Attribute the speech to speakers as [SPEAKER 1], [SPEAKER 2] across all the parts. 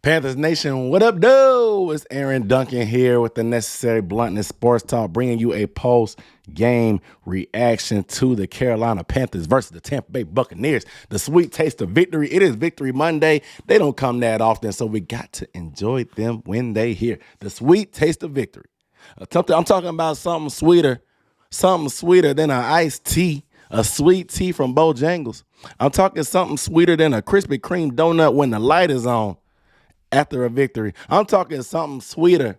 [SPEAKER 1] Panthers Nation, what up, dude? It's Aaron Duncan here with the necessary bluntness sports talk, bringing you a post-game reaction to the Carolina Panthers versus the Tampa Bay Buccaneers. The sweet taste of victory. It is Victory Monday. They don't come that often, so we got to enjoy them when they here. The sweet taste of victory. I'm talking about something sweeter than an iced tea, a sweet tea from Bojangles. I'm talking something sweeter than a Krispy Kreme donut when the light is on. After a victory, I'm talking something sweeter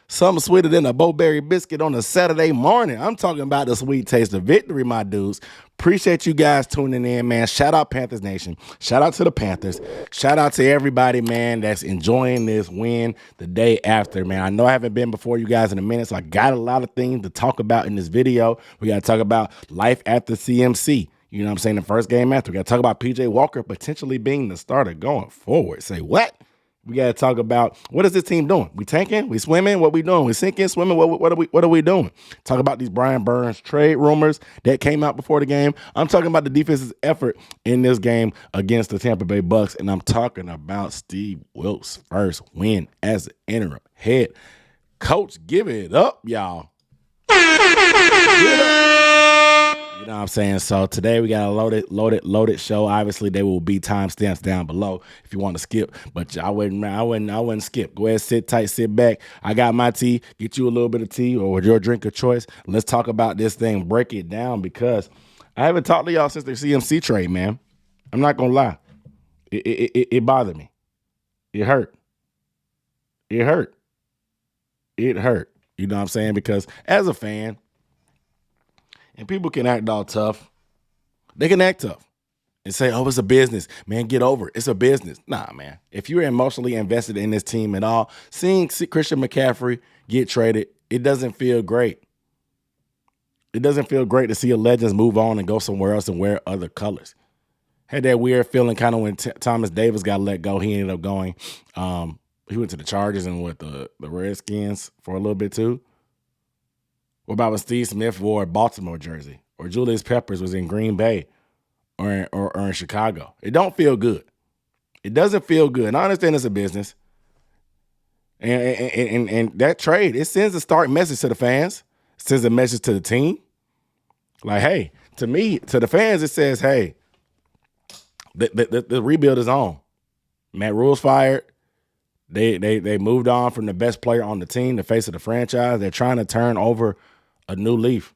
[SPEAKER 1] than a Bo-Berry biscuit on a Saturday morning. I'm talking about the sweet taste of victory, my dudes. Appreciate you guys tuning in, man. Shout out Panthers Nation. Shout out to the Panthers. Shout out to everybody, man, that's enjoying this win the day after, man. I know I haven't been before you guys in a minute, so I got a lot of things to talk about in this video. We got to talk about life after CMC. You know what I'm saying? The first game after. We got to talk about P.J. Walker potentially being the starter going forward. Say what? We got to talk about what is this team doing? We tanking? We swimming? What we doing? We sinking? Swimming? What are we doing? Talk about these Brian Burns trade rumors that came out before the game. I'm talking about the defense's effort in this game against the Tampa Bay Bucs, and I'm talking about Steve Wilks' first win as an interim head coach. Give it up, y'all. Give it up. You know what I'm saying? So today we got a loaded show. Obviously, there will be timestamps down below if you want to skip, but I wouldn't skip. Go ahead, sit tight, sit back. I got my tea. Get you a little bit of tea or your drink of choice. Let's talk about this thing. Break it down because I haven't talked to y'all since the CMC trade, man. I'm not gonna lie. It bothered me. It hurt. It hurt. It hurt. You know what I'm saying? Because as a fan, and people can act all tough. They can act tough and say, oh, it's a business. Man, get over it. It's a business. Nah, man. If you're emotionally invested in this team at all, seeing Christian McCaffrey get traded, it doesn't feel great. It doesn't feel great to see a legend move on and go somewhere else and wear other colors. Had that weird feeling kind of when Thomas Davis got let go. He ended up going. He went to the Chargers and with the Redskins for a little bit too. What about when Steve Smith wore a Baltimore jersey or Julius Peppers was in Green Bay or in Chicago? It don't feel good. It doesn't feel good. And I understand it's a business. And that trade, it sends a stark message to the fans. It sends a message to the team. Like, hey, to me, to the fans, it says, hey, the rebuild is on. Matt Rule's fired. They moved on from the best player on the team, the face of the franchise. They're trying to turn over a new leaf.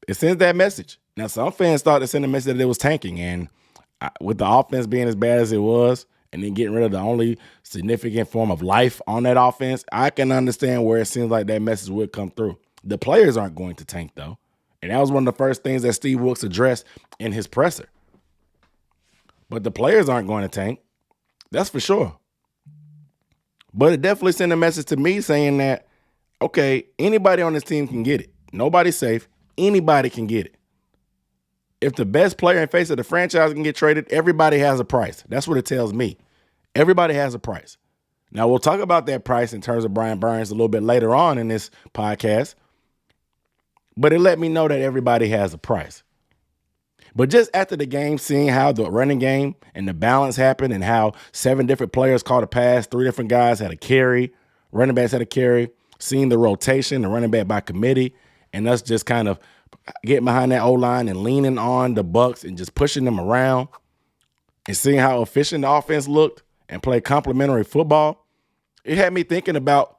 [SPEAKER 1] It sends that message. Now, some fans thought to send a message that it was tanking, and with the offense being as bad as it was, and then getting rid of the only significant form of life on that offense, I can understand where it seems like that message would come through. The players aren't going to tank, though, and that was one of the first things that Steve Wilks addressed in his presser. But the players aren't going to tank. That's for sure. But it definitely sent a message to me saying that, okay, anybody on this team can get it. Nobody's safe. Anybody can get it. If the best player and face of the franchise can get traded, everybody has a price. That's what it tells me. Everybody has a price. Now, we'll talk about that price in terms of Brian Burns a little bit later on in this podcast. But it let me know that everybody has a price. But just after the game, seeing how the running game and the balance happened and how 7 different players caught a pass, 3 different guys had a carry, running backs had a carry, seeing the rotation, the running back by committee, and us just kind of getting behind that O-line and leaning on the Bucs and just pushing them around and seeing how efficient the offense looked and play complementary football, it had me thinking about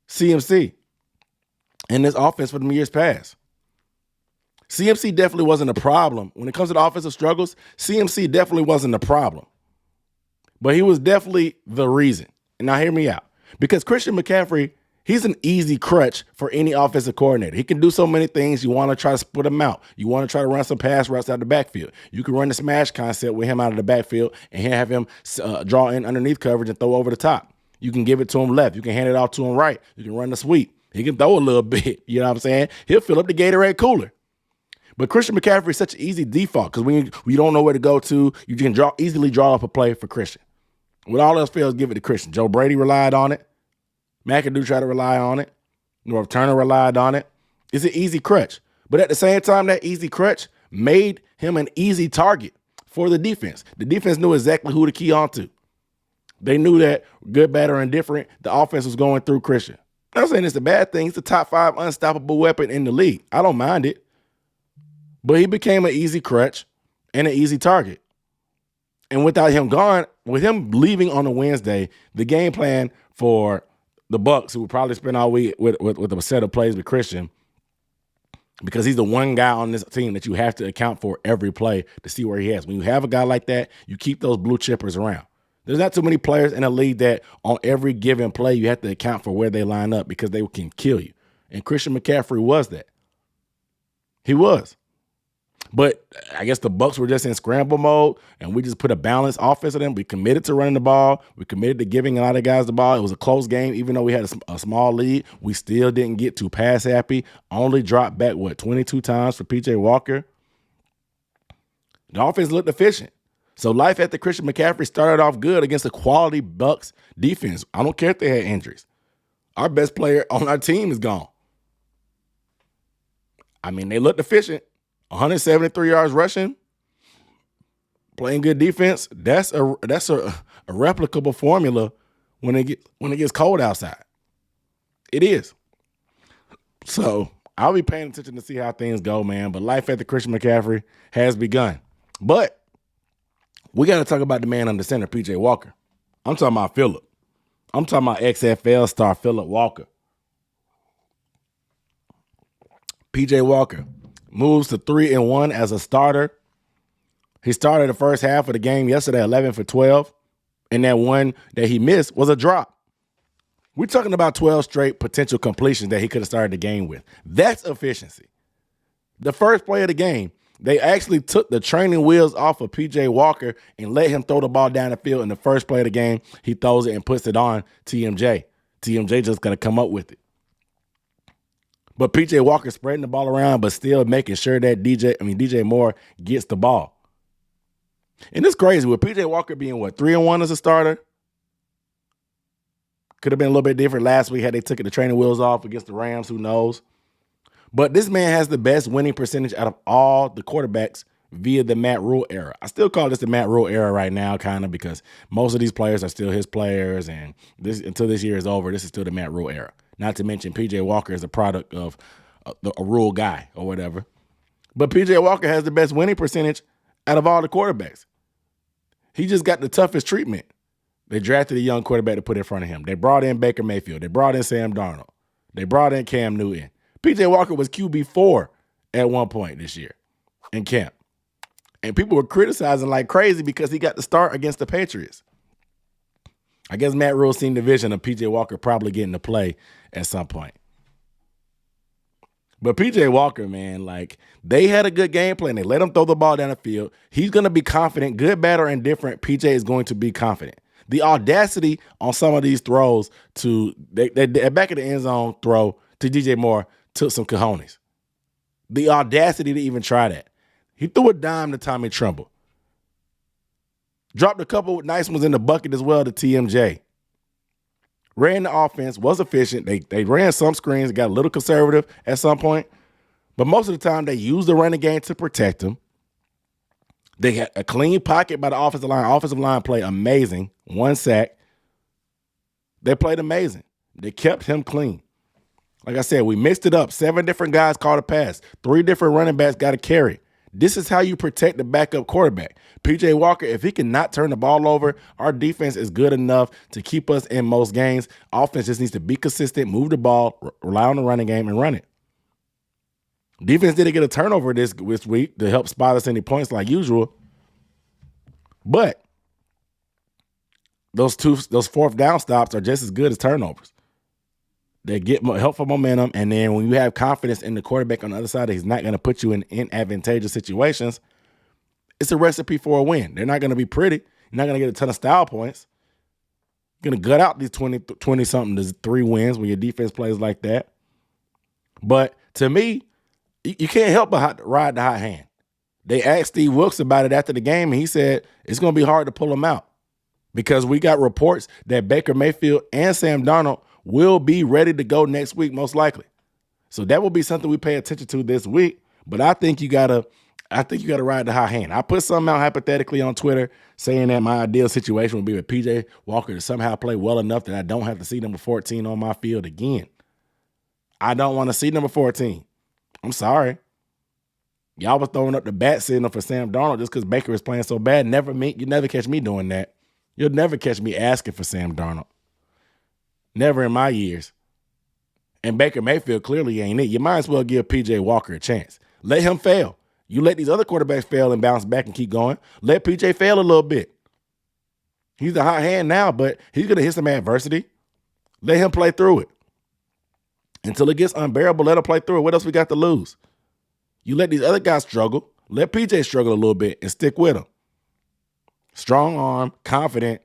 [SPEAKER 1] CMC and this offense for the years past. CMC definitely wasn't a problem. When it comes to the offensive struggles, CMC definitely wasn't a problem. But he was definitely the reason. And now hear me out. Because Christian McCaffrey, he's an easy crutch for any offensive coordinator. He can do so many things. You want to try to split him out. You want to try to run some pass routes out of the backfield. You can run the smash concept with him out of the backfield and have him draw in underneath coverage and throw over the top. You can give it to him left. You can hand it off to him right. You can run the sweep. He can throw a little bit. You know what I'm saying? He'll fill up the Gatorade cooler. But Christian McCaffrey is such an easy default because when you don't know where to go to, you can easily draw up a play for Christian. When all else fails, give it to Christian. Joe Brady relied on it. McAdoo tried to rely on it. North Turner relied on it. It's an easy crutch. But at the same time, that easy crutch made him an easy target for the defense. The defense knew exactly who to key onto. They knew that good, bad, or indifferent, the offense was going through Christian. I'm not saying it's a bad thing. He's the top 5 unstoppable weapon in the league. I don't mind it. But he became an easy crutch and an easy target. And without him gone, with him leaving on a Wednesday, the game plan for the Bucs, who would probably spend all week with a set of plays with Christian, because he's the one guy on this team that you have to account for every play to see where he is. When you have a guy like that, you keep those blue chippers around. There's not too many players in the league that on every given play you have to account for where they line up because they can kill you. And Christian McCaffrey was that. He was. But I guess the Bucs were just in scramble mode, and we just put a balanced offense on them. We committed to running the ball. We committed to giving a lot of guys the ball. It was a close game. Even though we had a small lead, we still didn't get too pass happy. Only dropped back, 22 times for P.J. Walker. The offense looked efficient. So life after Christian McCaffrey started off good against a quality Bucs defense. I don't care if they had injuries. Our best player on our team is gone. I mean, they looked efficient. 173 yards rushing, playing good defense. That's a replicable formula when it gets cold outside. It is. So I'll be paying attention to see how things go, man. But life after Christian McCaffrey has begun. But we got to talk about the man under center, P.J. Walker. I'm talking about Phillip. I'm talking about XFL star Phillip Walker. P.J. Walker moves to 3-1 as a starter. He started the first half of the game yesterday, 11 for 12. And that one that he missed was a drop. We're talking about 12 straight potential completions that he could have started the game with. That's efficiency. The first play of the game, they actually took the training wheels off of P.J. Walker and let him throw the ball down the field. In the first play of the game, he throws it and puts it on TMJ. TMJ just going to come up with it. But P.J. Walker spreading the ball around, but still making sure that DJ Moore gets the ball. And it's crazy with P.J. Walker being 3-1 as a starter. Could have been a little bit different last week had they took the training wheels off against the Rams. Who knows? But this man has the best winning percentage out of all the quarterbacks via the Matt Rule era. I still call this the Matt Rule era right now, kind of, because most of these players are still his players, and until this year is over, this is still the Matt Rule era. Not to mention P.J. Walker is a product of a Rule guy or whatever. But P.J. Walker has the best winning percentage out of all the quarterbacks. He just got the toughest treatment. They drafted a young quarterback to put in front of him. They brought in Baker Mayfield. They brought in Sam Darnold. They brought in Cam Newton. P.J. Walker was QB4 at one point this year in camp. And people were criticizing like crazy because he got the start against the Patriots. I guess Matt Rule seen the vision of P.J. Walker probably getting to play at some point. But P.J. Walker, man, they had a good game plan. They let him throw the ball down the field. He's going to be confident. Good, bad, or indifferent, P.J. is going to be confident. The audacity on some of these throws to the back of the end zone throw to DJ Moore took some cojones. The audacity to even try that. He threw a dime to Tommy Tremble. Dropped a couple nice ones in the bucket as well to TMJ. Ran the offense, was efficient. They ran some screens, got a little conservative at some point. But most of the time, they used the running game to protect him. They had a clean pocket by the offensive line. Offensive line played amazing. 1 sack. They played amazing. They kept him clean. Like I said, we mixed it up. 7 different guys caught a pass. 3 different running backs got a carry. This is how you protect the backup quarterback. P.J. Walker, if he cannot turn the ball over, our defense is good enough to keep us in most games. Offense just needs to be consistent, move the ball, rely on the running game, and run it. Defense didn't get a turnover this week to help spot us any points like usual. But those 4th down stops are just as good as turnovers. They get helpful momentum, and then when you have confidence in the quarterback on the other side that he's not going to put you in advantageous situations, it's a recipe for a win. They're not going to be pretty. You're not going to get a ton of style points. You're going to gut out these 20-something to 3 wins when your defense plays like that. But to me, you can't help but ride the hot hand. They asked Steve Wilks about it after the game, and he said it's going to be hard to pull them out because we got reports that Baker Mayfield and Sam Darnold will be ready to go next week, most likely. So that will be something we pay attention to this week. But I think you got to I think you got to ride the hot hand. I put something out hypothetically on Twitter saying that my ideal situation would be with PJ Walker to somehow play well enough that I don't have to see number 14 on my field again. I don't want to see number 14. I'm sorry. Y'all was throwing up the bat signal for Sam Darnold just because Baker is playing so bad. You never catch me doing that. You'll never catch me asking for Sam Darnold. Never in my years. And Baker Mayfield clearly ain't it. You might as well give PJ Walker a chance. Let him fail. You let these other quarterbacks fail and bounce back and keep going. Let PJ fail a little bit. He's a hot hand now, but he's going to hit some adversity. Let him play through it. Until it gets unbearable, let him play through it. What else we got to lose? You let these other guys struggle. Let PJ struggle a little bit and stick with him. Strong arm, confident,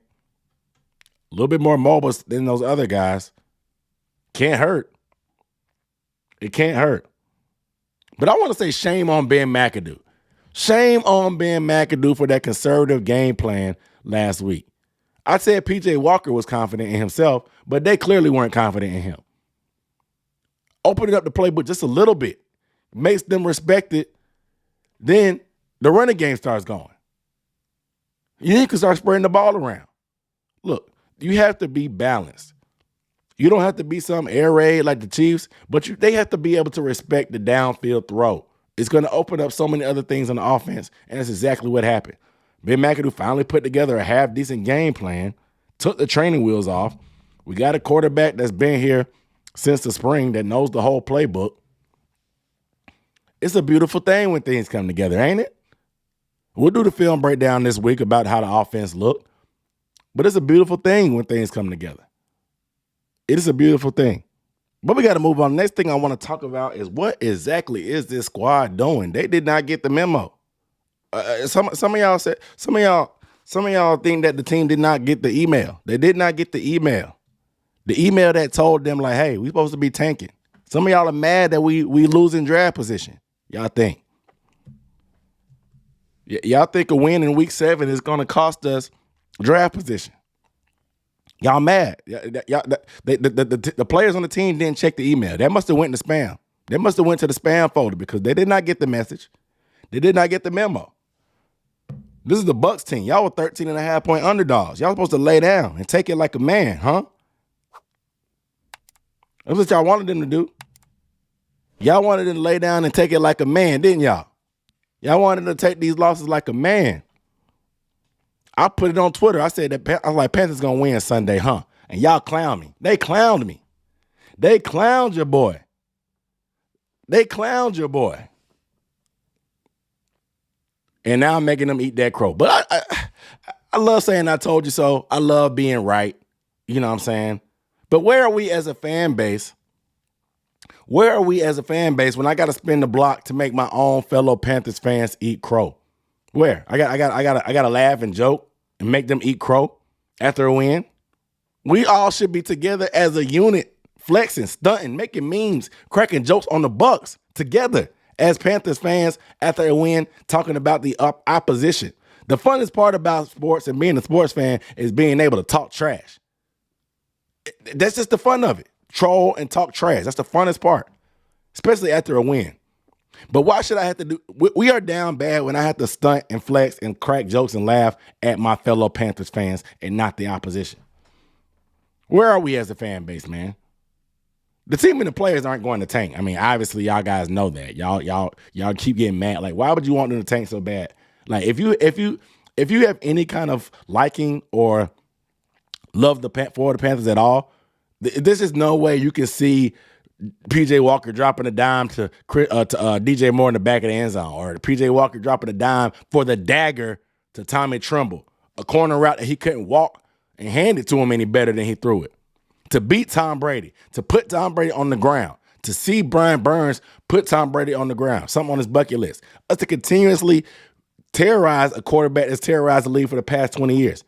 [SPEAKER 1] a little bit more mobile than those other guys. Can't hurt. It can't hurt. But I want to say shame on Ben McAdoo. Shame on Ben McAdoo for that conservative game plan last week. I said PJ Walker was confident in himself, but they clearly weren't confident in him. Opening up the playbook just a little bit makes them respect it. Then the running game starts going. You can start spreading the ball around. Look, you have to be balanced. You don't have to be some air raid like the Chiefs, but they have to be able to respect the downfield throw. It's going to open up so many other things on the offense, and that's exactly what happened. Ben McAdoo finally put together a half-decent game plan, took the training wheels off. We got a quarterback that's been here since the spring that knows the whole playbook. It's a beautiful thing when things come together, ain't it? We'll do the film breakdown this week about how the offense looked, but it's a beautiful thing when things come together. It is a beautiful thing. But we got to move on. The next thing I want to talk about is what exactly is this squad doing? They did not get the memo. Some of y'all think that the team did not get the email. They did not get the email. The email that told them like, hey, we supposed to be tanking. Some of y'all are mad that we losing draft position. Y'all think. Y'all think a win in week 7 is going to cost us draft position. Y'all mad. The players on the team didn't check the email. That must have went to spam. They must have went to the spam folder because they did not get the message. They did not get the memo. This is the Bucs team. Y'all were 13.5-point underdogs. Y'all supposed to lay down and take it like a man, huh? That's what y'all wanted them to do. Y'all wanted them to lay down and take it like a man, didn't y'all? Y'all wanted to take these losses like a man. I put it on Twitter. I said that I was like, Panthers gonna win Sunday, huh? And y'all clowned me. They clowned me. They clowned your boy. They clowned your boy. And now I'm making them eat that crow. But I love saying I told you so. I love being right. You know what I'm saying? But where are we as a fan base? Where are we as a fan base when I got to spin the block to make my own fellow Panthers fans eat crow? Where? I got to laugh and joke and make them eat crow after a win. We all should be together as a unit, flexing, stunting, making memes, cracking jokes on the Bucs together as Panthers fans after a win, talking about the opposition. The funnest part about sports and being a sports fan is being able to talk trash. That's just the fun of it. Troll and talk trash. That's the funnest part, especially after a win. But why should I have to do? We are down bad when I have to stunt and flex and crack jokes and laugh at my fellow Panthers fans and not the opposition. Where are we as a fan base, man? The team and the players aren't going to tank. I mean, obviously, y'all guys know that. Y'all keep getting mad. Like, why would you want them to tank so bad? Like, if you have any kind of liking or love for the Panthers at all, this is no way you can see PJ Walker dropping a dime to DJ Moore in the back of the end zone, or PJ Walker dropping a dime for the dagger to Tommy Tremble, a corner route that he couldn't walk and hand it to him any better than he threw it. To beat Tom Brady, to put Tom Brady on the ground, to see Brian Burns put Tom Brady on the ground, something on his bucket list. Us to continuously terrorize a quarterback that's terrorized the league for the past 20 years.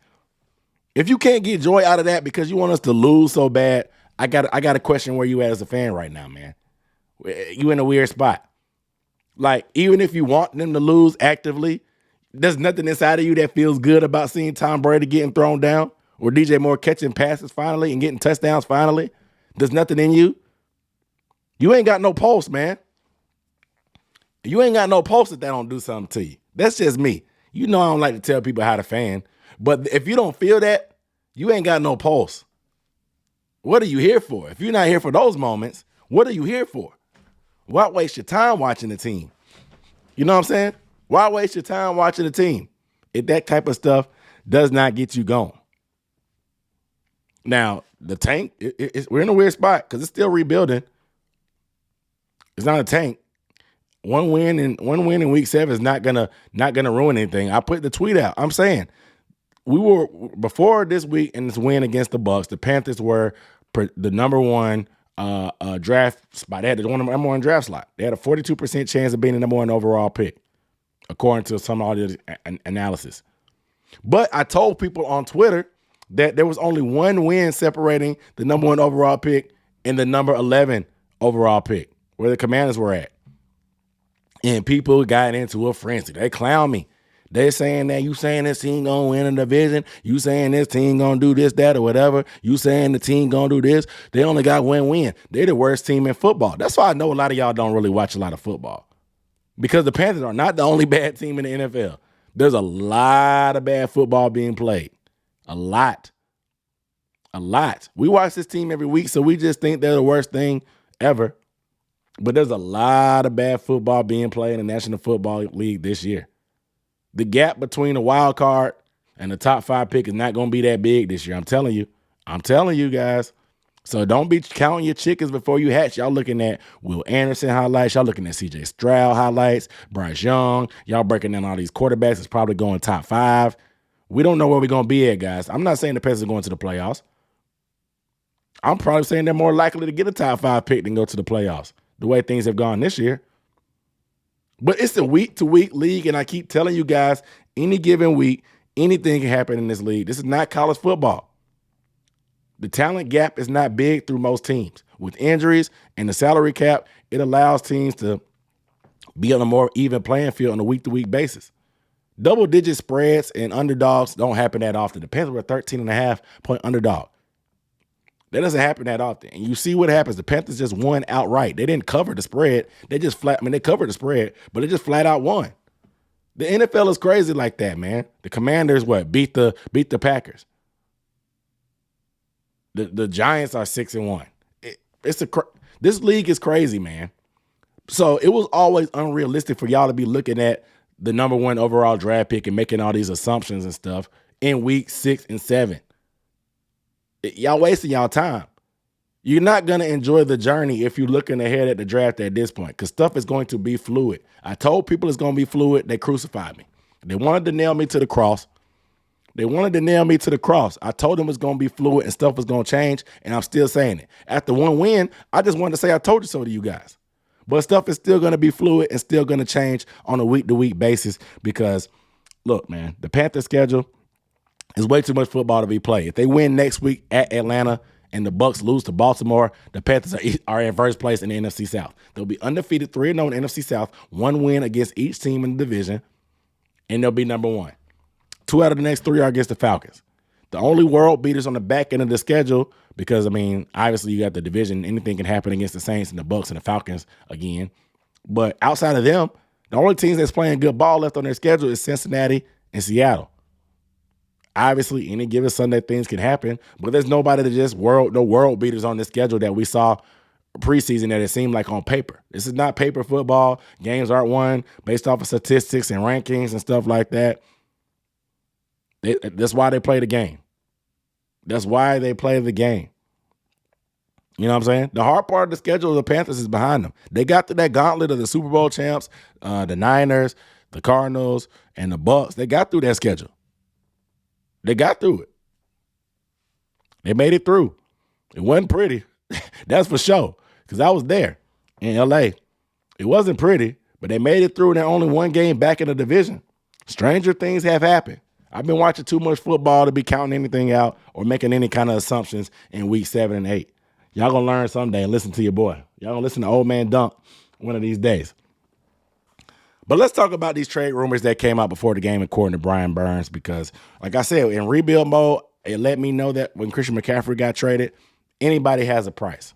[SPEAKER 1] If you can't get joy out of that because you want us to lose so bad, I got to question where you at as a fan right now, man. You in a weird spot. Like, even if you want them to lose actively, there's nothing inside of you that feels good about seeing Tom Brady getting thrown down or DJ Moore catching passes finally and getting touchdowns finally. There's nothing in you. You ain't got no pulse, man. You ain't got no pulse if that don't do something to you. That's just me. You know I don't like to tell people how to fan, but if you don't feel that, you ain't got no pulse. What are you here for? If you're not here for those moments, what are you here for? Why waste your time watching the team? You know what I'm saying? Why waste your time watching the team if that type of stuff does not get you going? Now, the tank, we're in a weird spot because it's still rebuilding. It's not a tank. One win in week 7 is not gonna ruin anything. I put the tweet out. I'm saying we were before this week and this win against the Bucs. The Panthers were the number one draft spot. They had the number one draft slot. They had a 42% chance of being the number one overall pick, according to some of the analysis. But I told people on Twitter that there was only one win separating the number one overall pick and the number 11 overall pick, where the Commanders were at. And people got into a frenzy. They clown me. They saying that you saying this team gonna win a division. You saying this team gonna do this, that, or whatever. You saying the team gonna do this. They only got win-win. They're the worst team in football. That's why I know a lot of y'all don't really watch a lot of football. Because the Panthers are not the only bad team in the NFL. There's a lot of bad football being played. A lot. We watch this team every week, so we just think they're the worst thing ever. But there's a lot of bad football being played in the National Football League this year. The gap between the wild card and the top 5 pick is not going to be that big this year. I'm telling you guys. So don't be counting your chickens before you hatch. Y'all looking at Will Anderson highlights. Y'all looking at C.J. Stroud highlights, Bryce Young. Y'all breaking down all these quarterbacks that's probably going top 5. We don't know where we're going to be at, guys. I'm not saying the Panthers are going to the playoffs. I'm probably saying they're more likely to get a top 5 pick than go to the playoffs, the way things have gone this year. But it's a week-to-week league, and I keep telling you guys, any given week, anything can happen in this league. This is not college football. The talent gap is not big through most teams. With injuries and the salary cap, it allows teams to be on a more even playing field on a week-to-week basis. Double-digit spreads and underdogs don't happen that often. The Panthers were a 13.5-point underdog. That doesn't happen that often. And you see what happens. The Panthers just won outright. They didn't cover the spread. They covered the spread, but they just flat out won. The NFL is crazy like that, man. The Commanders, beat the Packers. The Giants are 6-1. This league is crazy, man. So it was always unrealistic for y'all to be looking at the number one overall draft pick and making all these assumptions and stuff in week 6 and 7. Y'all wasting y'all time. You're not going to enjoy the journey if you're looking ahead at the draft at this point, because stuff is going to be fluid. I told people it's going to be fluid. They crucified me. They wanted to nail me to the cross. I told them it's going to be fluid and stuff was going to change, and I'm still saying it. After one win, I just wanted to say I told you so to you guys. But stuff is still going to be fluid and still going to change on a week-to-week basis because, look, man, the Panthers schedule is way too much football to be played. If they win next week at Atlanta and the Bucs lose to Baltimore, the Panthers are in first place in the NFC South. They'll be undefeated 3-0 in the NFC South, one win against each team in the division, and they'll be number one. 2 out of the next 3 are against the Falcons. The only world beaters on the back end of the schedule, because, obviously you got the division. Anything can happen against the Saints and the Bucs and the Falcons again. But outside of them, the only teams that's playing good ball left on their schedule is Cincinnati and Seattle. Obviously, any given Sunday, things can happen, but there's nobody that just no world beaters on the schedule that we saw preseason that it seemed like on paper. This is not paper football. Games aren't won based off of statistics and rankings and stuff like that. That's why they play the game. That's why they play the game. You know what I'm saying? The hard part of the schedule of the Panthers is behind them. They got to that gauntlet of the Super Bowl champs, the Niners, the Cardinals, and the Bucs. They got through that schedule. They got through it. They made it through. It wasn't pretty. That's for sure. Because I was there in L.A. It wasn't pretty, but they made it through and they're only one game back in the division. Stranger things have happened. I've been watching too much football to be counting anything out or making any kind of assumptions in week 7 and 8. Y'all going to learn someday and listen to your boy. Y'all going to listen to Old Man Dunk one of these days. But let's talk about these trade rumors that came out before the game according to Brian Burns, because like I said, in rebuild mode, it let me know that when Christian McCaffrey got traded, anybody has a price.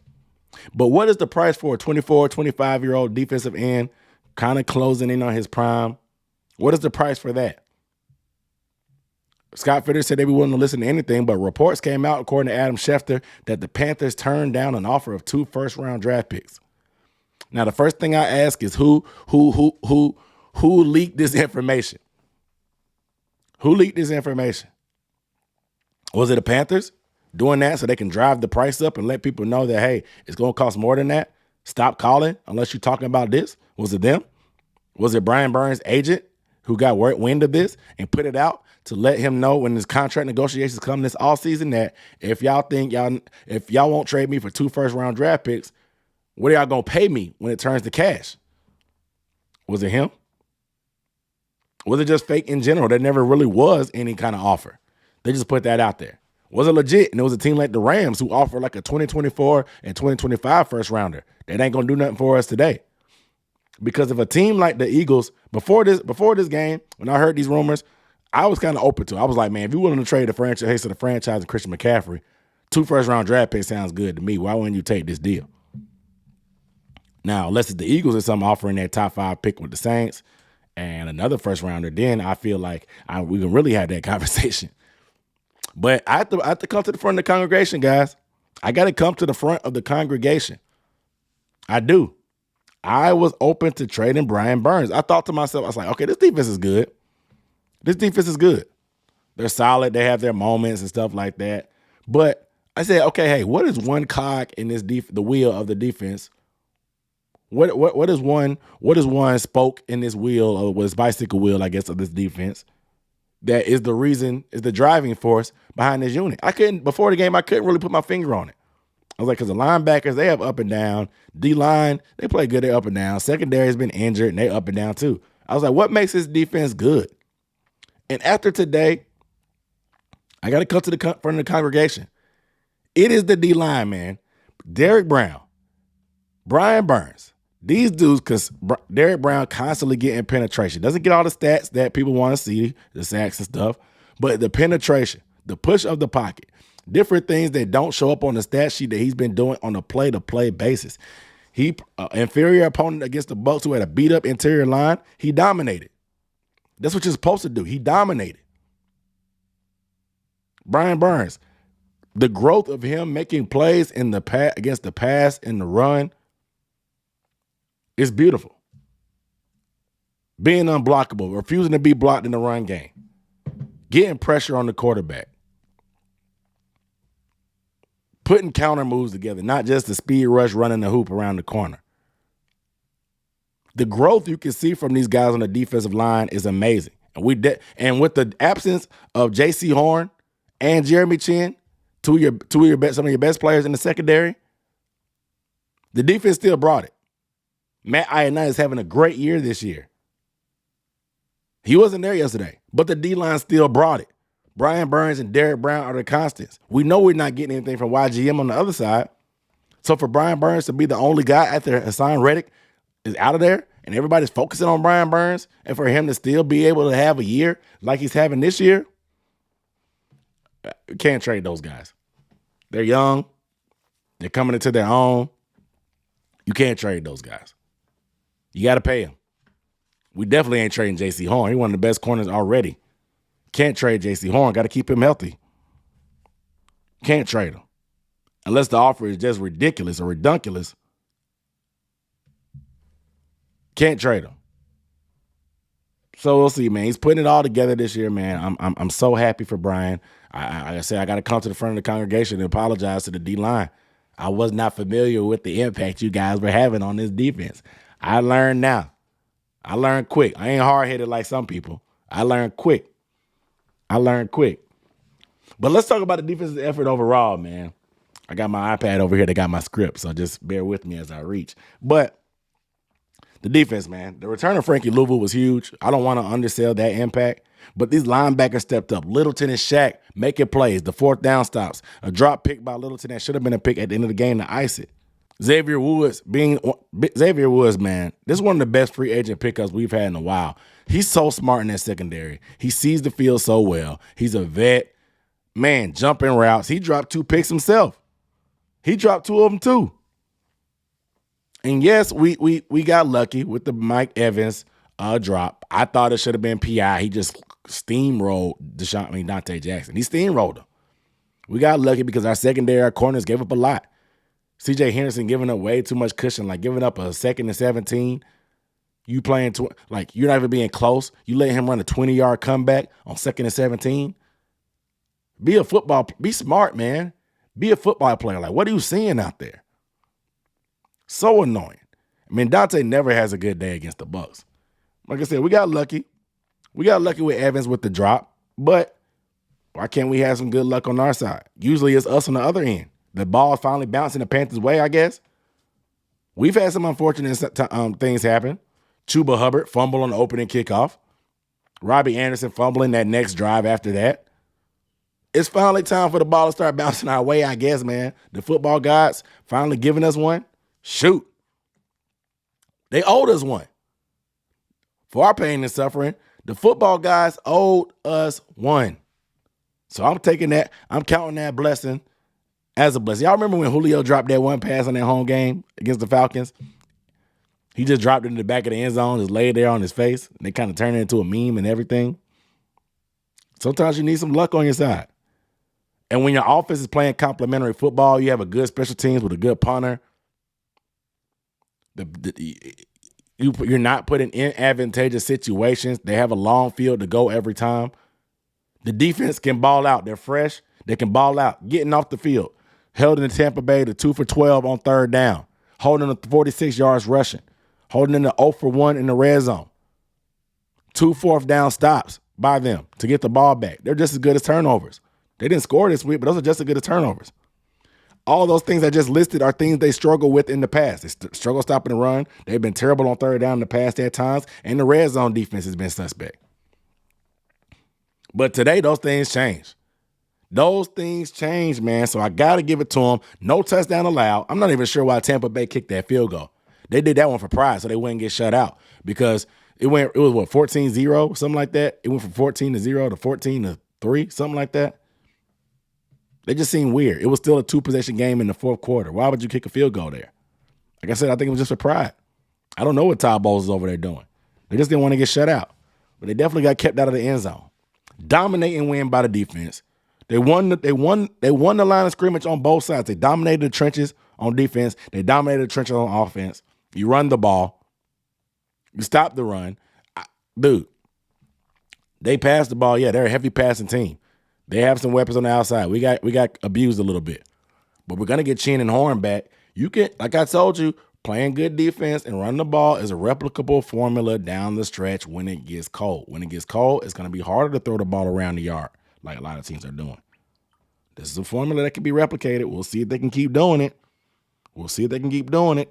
[SPEAKER 1] But what is the price for a 24, 25-year-old defensive end kind of closing in on his prime. What is the price for that? Scott Fitter said they'd be willing to listen to anything, but reports came out, according to Adam Schefter, that the Panthers turned down an offer of 2 first-round draft picks. Now, the first thing I ask is who leaked this information? Who leaked this information? Was it the Panthers doing that so they can drive the price up and let people know that, hey, it's going to cost more than that? Stop calling unless you're talking about this. Was it them? Was it Brian Burns' agent who got wind of this and put it out to let him know when his contract negotiations come this offseason that if y'all won't trade me for 2 first-round draft picks, what are y'all going to pay me when it turns to cash? Was it him? Was it just fake in general? There never really was any kind of offer. They just put that out there. Was it legit? And it was a team like the Rams who offered like a 2024 and 2025 first rounder. That ain't going to do nothing for us today. Because if a team like the Eagles, before this game, when I heard these rumors, I was kind of open to it. I was like, man, if you're willing to trade the franchise to the franchise and Christian McCaffrey, 2 first-round draft picks sounds good to me. Why wouldn't you take this deal? Now, unless it's the Eagles or something offering that top 5 pick with the Saints and another first-rounder, then I feel like we can really have that conversation. But I have to come to the front of the congregation, guys. I got to come to the front of the congregation. I do. I was open to trading Brian Burns. I thought to myself, I was like, okay, this defense is good. This defense is good. They're solid. They have their moments and stuff like that. But I said, okay, hey, what is one cog in this the wheel of the defense? What is one spoke in this wheel, or this bicycle wheel, I guess, of this defense that is the driving force behind this unit? Before the game, I couldn't really put my finger on it. I was like, because the linebackers, they have up and down. D-line, they play good, they're up and down. Secondary has been injured, and they up and down too. I was like, what makes this defense good? And after today, I got to come to the front of the congregation. It is the D-line, man. Derrick Brown, Brian Burns, these dudes, because Derrick Brown constantly getting penetration. Doesn't get all the stats that people want to see, the sacks and stuff, but the penetration, the push of the pocket, different things that don't show up on the stat sheet that he's been doing on a play-to-play basis. He, inferior opponent against the Bucs who had a beat-up interior line, he dominated. That's what you're supposed to do. He dominated. Brian Burns, the growth of him making plays in the against the pass and the run is beautiful. Being unblockable, refusing to be blocked in the run game, getting pressure on the quarterback, putting counter moves together, not just the speed rush running the hoop around the corner. The growth you can see from these guys on the defensive line is amazing. And with the absence of J.C. Horn and Jeremy Chin, some of your best players in the secondary, the defense still brought it. Matt Ioannidis is having a great year this year. He wasn't there yesterday, but the D-line still brought it. Brian Burns and Derrick Brown are the constants. We know we're not getting anything from YGM on the other side. So for Brian Burns to be the only guy after Hassan Reddick is out of there and everybody's focusing on Brian Burns, and for him to still be able to have a year like he's having this year, can't trade those guys. They're young. They're coming into their own. You can't trade those guys. You got to pay them. We definitely ain't trading J.C. Horn. He's one of the best corners already. Can't trade J.C. Horn. Got to keep him healthy. Can't trade him. Unless the offer is just ridiculous or redunculous. Can't trade him. So we'll see, man. He's putting it all together this year, man. I'm so happy for Brian. I say I got to come to the front of the congregation and apologize to the D-line. I was not familiar with the impact you guys were having on this defense. I learned now. I learned quick. I ain't hard-headed like some people. I learned quick. But let's talk about the defensive effort overall, man. I got my iPad over here that got my script, so just bear with me as I reach. But the defense, man, the return of Frankie Louisville was huge. I don't want to undersell that impact, but these linebackers stepped up. Littleton and Shaq making plays, the 4th down stops, a drop pick by Littleton that should have been a pick at the end of the game to ice it. Xavier Woods, man, this is one of the best free agent pickups we've had in a while. He's so smart in that secondary. He sees the field so well. He's a vet. Man, jumping routes. He dropped 2 picks himself. He dropped 2 of them too. And yes, we got lucky with the Mike Evans drop. I thought it should have been PI. He just steamrolled Dante Jackson. He steamrolled him. We got lucky because our secondary, our corners gave up a lot. CJ Henderson giving up way too much cushion, like giving up a 2nd and 17. You playing like you're not even being close. You let him run a 20-yard comeback on 2nd and 17. Be smart, man. Be a football player. Like, what are you seeing out there? So annoying. I mean, Dante never has a good day against the Bucs. Like I said, we got lucky. We got lucky with Evans with the drop, but why can't we have some good luck on our side? Usually it's us on the other end. The ball finally bouncing the Panthers' way, I guess. We've had some unfortunate things happen. Chuba Hubbard fumble on the opening kickoff. Robbie Anderson fumbling that next drive after that. It's finally time for the ball to start bouncing our way, I guess, man. The football gods finally giving us one. Shoot. They owed us one. For our pain and suffering, the football guys owed us one. So I'm taking that. I'm counting that blessing as a blessing. Y'all remember when Julio dropped that one pass on that home game against the Falcons? He just dropped it in the back of the end zone, just laid there on his face. And they kind of turned it into a meme and everything. Sometimes you need some luck on your side. And when your offense is playing complementary football, you have a good special teams with a good punter. You're not put in advantageous situations. They have a long field to go every time. The defense can ball out. They're fresh. They can ball out. Getting off the field. Held in the Tampa Bay to 2 for 12 on 3rd down. Holding the 46 yards rushing. Holding in the 0 for 1 in the red zone. 2 4th down stops by them to get the ball back. They're just as good as turnovers. They didn't score this week, but those are just as good as turnovers. All those things I just listed are things they struggle with in the past. They struggle stopping the run. They've been terrible on 3rd down in the past at times, and the red zone defense has been suspect. But today, those things change. Those things change, man. So I got to give it to them. No touchdown allowed. I'm not even sure why Tampa Bay kicked that field goal. They did that one for pride, so they wouldn't get shut out because it was 14-0, something like that. It went from 14-0 to 14-3, something like that. They just seemed weird. It was still a 2-possession game in the 4th quarter. Why would you kick a field goal there? Like I said, I think it was just for pride. I don't know what Todd Bowles is over there doing. They just didn't want to get shut out. But they definitely got kept out of the end zone. Dominate and win by the defense. They won the line of scrimmage on both sides. They dominated the trenches on defense. They dominated the trenches on offense. You run the ball. You stop the run. Dude, they passed the ball. Yeah, they're a heavy passing team. They have some weapons on the outside. We got abused a little bit. But we're going to get Chin and Horn back. You can, like I told you, playing good defense and running the ball is a replicable formula down the stretch when it gets cold. When it gets cold, it's going to be harder to throw the ball around the yard like a lot of teams are doing. This is a formula that can be replicated. We'll see if they can keep doing it. The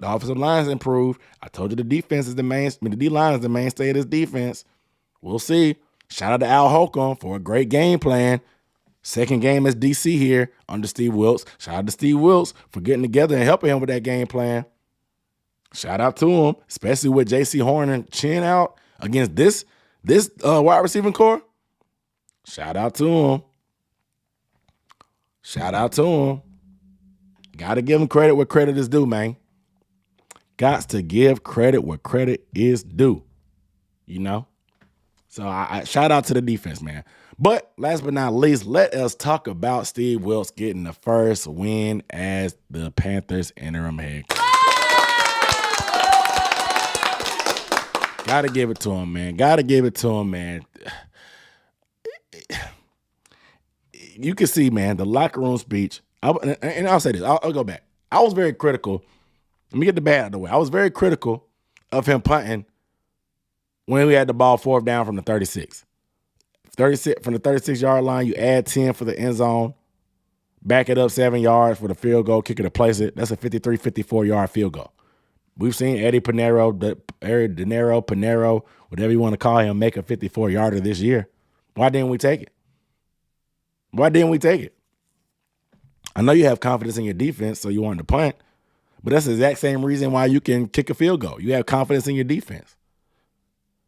[SPEAKER 1] offensive line's improved. I told you the defense is the D-line is the mainstay of this defense. We'll see. Shout out to Al Holcomb for a great game plan. Second game as DC here under Steve Wilks. Shout out to Steve Wilks for getting together and helping him with that game plan. Shout out to him, especially with J.C. Horn and Chin out against this wide receiving core. Shout out to him. Got to give him credit where credit is due, man. Got to give credit where credit is due. You know? So I shout out to the defense, man. But last but not least, let us talk about Steve Wilks getting the first win as the Panthers interim head coach. Gotta give it to him, man. You can see, man, the locker room speech. And I'll say this. I'll go back. I was very critical. Let me get the bad out of the way. I was very critical of him punting when we had the ball 4th down from the 36. 36 from the 36-yard line, you add 10 for the end zone, back it up 7 yards for the field goal, kicker to place it. That's a 53, 54-yard field goal. We've seen Eddie Pinero, whatever you want to call him, make a 54-yarder this year. Why didn't we take it? I know you have confidence in your defense, so you wanted to punt, but that's the exact same reason why you can kick a field goal. You have confidence in your defense.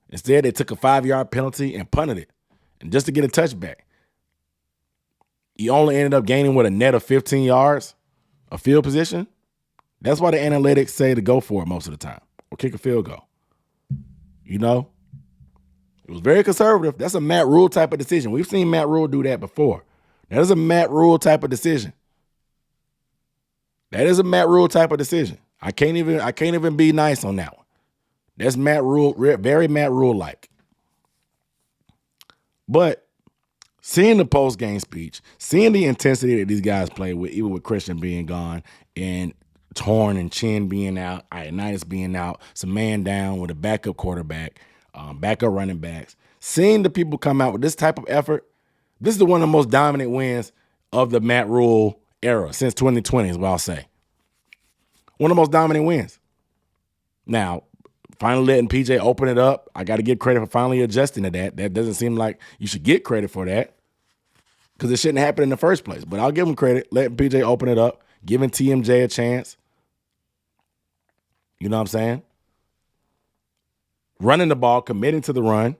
[SPEAKER 1] Instead, they took a 5-yard penalty and punted it, and just to get a touchback. You only ended up gaining with a net of 15 yards of field position. That's why the analytics say to go for it most of the time or kick a field goal. You know, it was very conservative. That's a Matt Rule type of decision. We've seen Matt Rule do that before. That is a Matt Rule type of decision. That is a Matt Rule type of decision. I can't even be nice on that one. That's Matt Rule, very Matt Rule-like. But seeing the post-game speech, seeing the intensity that these guys play with, even with Christian being gone and Torn and Chin being out, Ioannidis being out, some man down with a backup quarterback, backup running backs, seeing the people come out with this type of effort, this is one of the most dominant wins of the Matt Rule era since 2020 is what I'll say. One of the most dominant wins. Now, finally letting PJ open it up, I got to give credit for finally adjusting to that. That doesn't seem like you should get credit for that because it shouldn't happen in the first place. But I'll give him credit, letting PJ open it up, giving TMJ a chance. You know what I'm saying? Running the ball, committing to the run.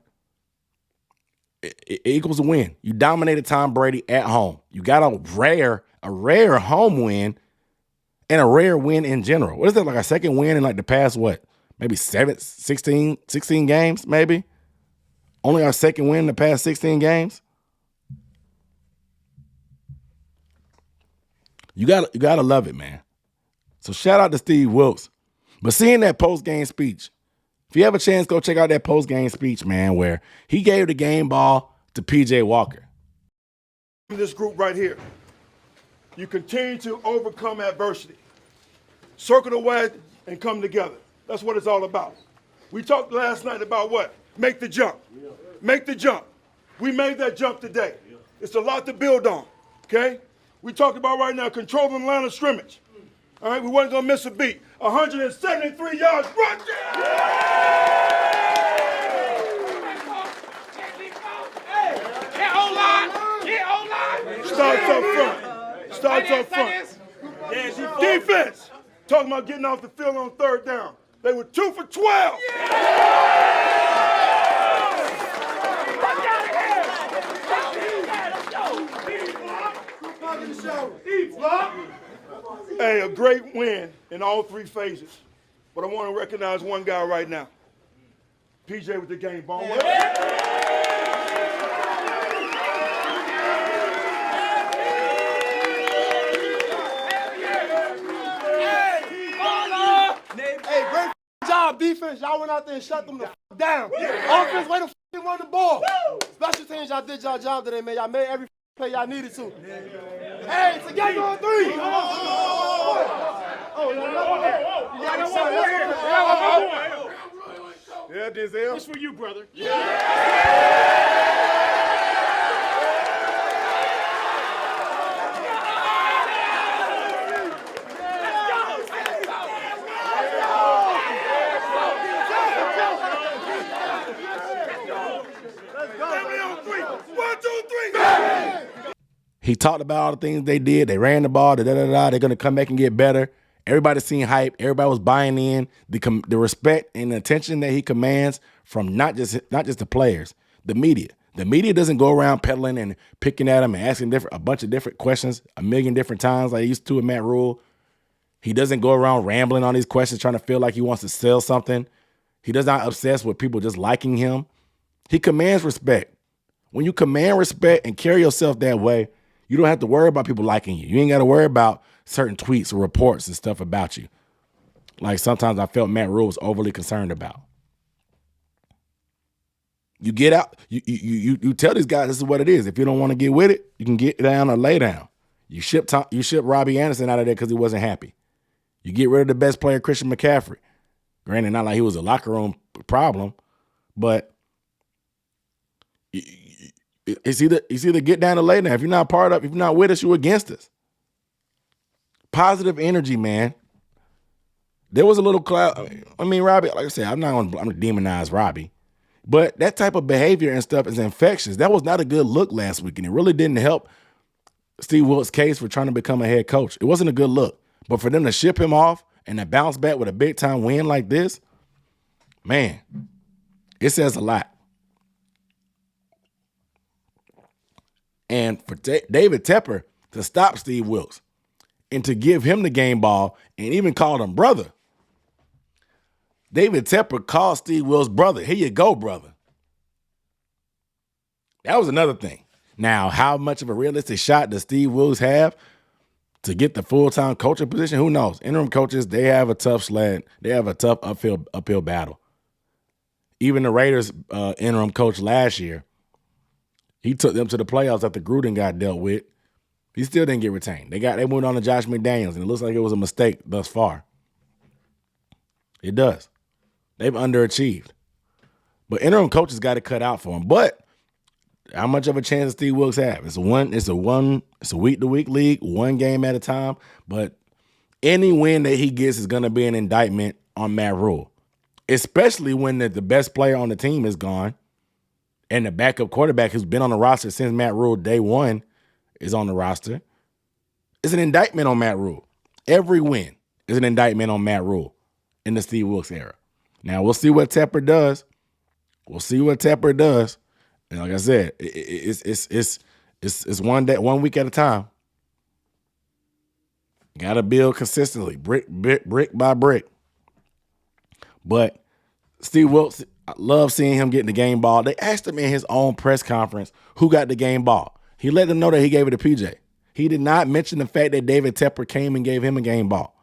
[SPEAKER 1] It equals a win. You dominated Tom Brady at home. You got a rare home win and a rare win in general. What is that, like a second win in like the past, what? Maybe 16 games, maybe? Only our second win in the past 16 games? You gotta love it, man. So shout out to Steve Wilks. But seeing that post-game speech, if you have a chance, go check out that post-game speech, man, where he gave the game ball to P.J. Walker.
[SPEAKER 2] This group right here, you continue to overcome adversity. Circle the wagon and come together. That's what it's all about. We talked last night about what? Make the jump. Make the jump. We made that jump today. It's a lot to build on, okay? We talked about right now controlling the line of scrimmage. All right, we wasn't going to miss a beat. 173 yards run. Starts up front. Starts up front. Defense. Talking about getting off the field on third down. They were 2 for 12. Hey, a great win in all three phases. But I want to recognize one guy right now. PJ with the game ball. Defense, y'all went out there and shut them the down. Offense, way to run the ball. Special teams, y'all did y'all job today, man. Y'all made every play y'all needed to. Hey, together on three. Yeah, Denzel.
[SPEAKER 3] It's for you, brother.
[SPEAKER 1] He talked about all the things they did. They ran the ball. They're going to come back and get better. Everybody seen hype. Everybody was buying in. The respect and the attention that he commands from not just the players, the media. The media doesn't go around peddling and picking at him and asking a bunch of different questions a million different times like he used to with Matt Rule. He doesn't go around rambling on these questions trying to feel like he wants to sell something. He does not obsess with people just liking him. He commands respect. When you command respect and carry yourself that way, you don't have to worry about people liking you. You ain't got to worry about certain tweets or reports and stuff about you. Like sometimes I felt Matt Rule was overly concerned about. You get out, you tell these guys this is what it is. If you don't want to get with it, you can get down or lay down. You ship Robbie Anderson out of there because he wasn't happy. You get rid of the best player, Christian McCaffrey. Granted, not like he was a locker room problem, but it's either get down or lay down. If you're not if you're not with us, you're against us. Positive energy, man. There was a little cloud. I mean, Robbie, like I said, I'm going to demonize Robbie. But that type of behavior and stuff is infectious. That was not a good look last week, and it really didn't help Steve Wilks' case for trying to become a head coach. It wasn't a good look. But for them to ship him off and to bounce back with a big-time win like this, man, it says a lot. And for David Tepper to stop Steve Wilks and to give him the game ball and even called him brother. David Tepper called Steve Wilks brother. Here you go, brother. That was another thing. Now, how much of a realistic shot does Steve Wilks have to get the full-time coaching position? Who knows? Interim coaches, they have a tough sled. They have a tough uphill battle. Even the Raiders interim coach last year, he took them to the playoffs after Gruden got dealt with. He still didn't get retained. They moved on to Josh McDaniels, and it looks like it was a mistake thus far. It does. They've underachieved. But interim coaches got to cut out for them. But how much of a chance does Steve Wilks have? It's a week-to-week league, one game at a time. But any win that he gets is going to be an indictment on Matt Rule, especially when the best player on the team is gone and the backup quarterback who's been on the roster since Matt Rule day one is on the roster. It's an indictment on Matt Rule. Every win is an indictment on Matt Rule in the Steve Wilks era. Now, we'll see what Tepper does. And like I said, it's 1 week at a time. Got to build consistently, brick by brick. But Steve Wilks, I love seeing him getting the game ball. They asked him in his own press conference who got the game ball. He let them know that he gave it to PJ. He did not mention the fact that David Tepper came and gave him a game ball.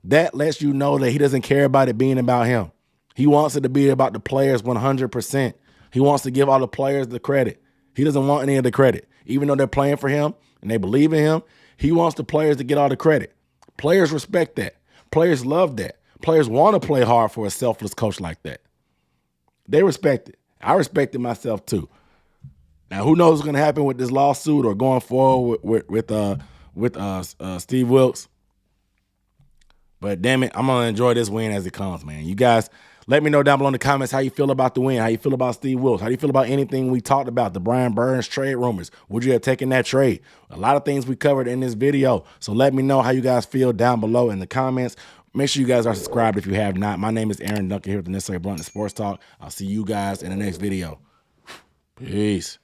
[SPEAKER 1] That lets you know that he doesn't care about it being about him. He wants it to be about the players 100%. He wants to give all the players the credit. He doesn't want any of the credit. Even though they're playing for him and they believe in him, he wants the players to get all the credit. Players respect that. Players love that. Players want to play hard for a selfless coach like that. They respect it. I respect it myself too. Now, who knows what's going to happen with this lawsuit or going forward with Steve Wilks? But damn it, I'm going to enjoy this win as it comes, man. You guys, let me know down below in the comments how you feel about the win, how you feel about Steve Wilks, how do you feel about anything we talked about, the Brian Burns trade rumors. Would you have taken that trade? A lot of things we covered in this video. So let me know how you guys feel down below in the comments. Make sure you guys are subscribed if you have not. My name is Aaron Duncan here with the Necessary Bluntness Sports Talk. I'll see you guys in the next video. Peace.